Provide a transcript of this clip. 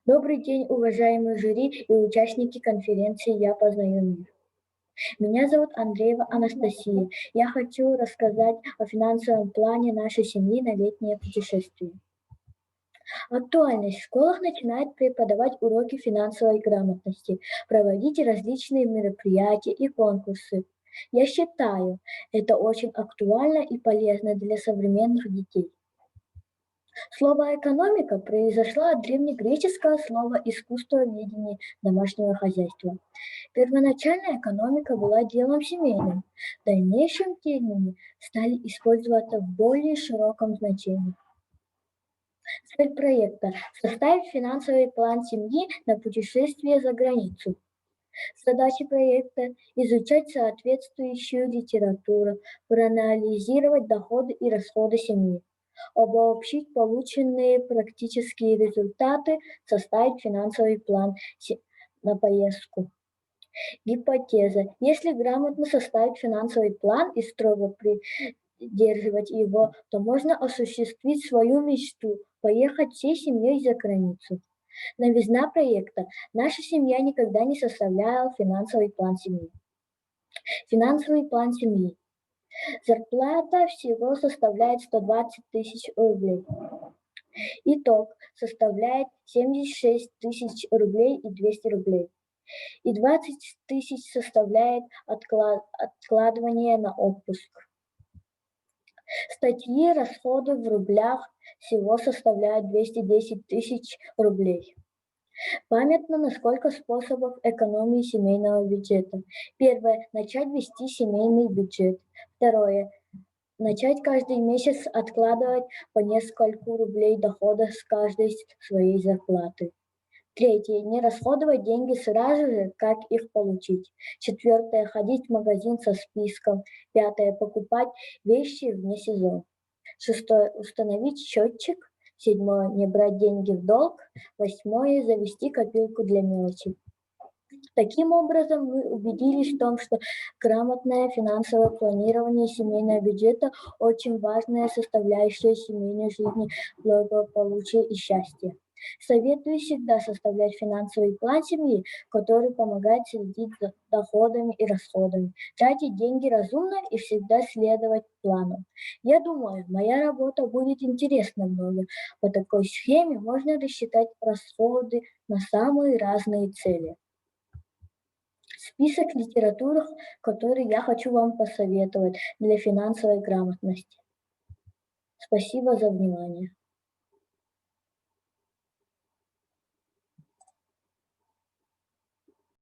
Добрый день, уважаемые жюри и участники конференции «Я познаю мир». Меня зовут Андреева Анастасия. Я хочу рассказать о финансовом плане нашей семьи на летнее путешествие. Актуальность. В школах начинают преподавать уроки финансовой грамотности, проводить различные мероприятия и конкурсы. Я считаю, это очень актуально и полезно для современных детей. Слово «экономика» произошло от древнегреческого слова «искусство ведения домашнего хозяйства». Первоначально экономика была делом семейным. В дальнейшем термины стали использоваться в более широком значении. Цель проекта – составить финансовый план семьи на путешествие за границу. Задачи проекта – изучать соответствующую литературу, проанализировать доходы и расходы семьи, обобщить полученные практические результаты, составить финансовый план на поездку. Гипотеза. Если грамотно составить финансовый план и строго придерживать его, то можно осуществить свою мечту – поехать всей семьей за границу. Новизна проекта. Наша семья никогда не составляла финансовый план семьи. Финансовый план семьи. Зарплата всего составляет 120 тысяч рублей. Итог составляет 76 тысяч рублей и 200 рублей. И 20 тысяч составляет откладывание на отпуск. Статьи расходы в рублях всего составляют 210 тысяч рублей. Памятно, насколько способов экономии семейного бюджета. Первое. Начать вести семейный бюджет. Второе. Начать каждый месяц откладывать по нескольку рублей дохода с каждой своей зарплаты. Третье. Не расходовать деньги сразу же, как их получить. Четвертое. Ходить в магазин со списком. Пятое. Покупать вещи вне сезона. Шестое. Установить счетчик. Седьмое. Не брать деньги в долг. Восьмое. Завести копилку для мелочи. Таким образом, мы убедились в том, что грамотное финансовое планирование семейного бюджета – очень важная составляющая семейной жизни, благополучия и счастья. Советую всегда составлять финансовый план семьи, который помогает следить за доходами и расходами, тратить деньги разумно и всегда следовать плану. Я думаю, моя работа будет интересна многим. По такой схеме можно рассчитать расходы на самые разные цели. Список литературы, который я хочу вам посоветовать для финансовой грамотности. Спасибо за внимание.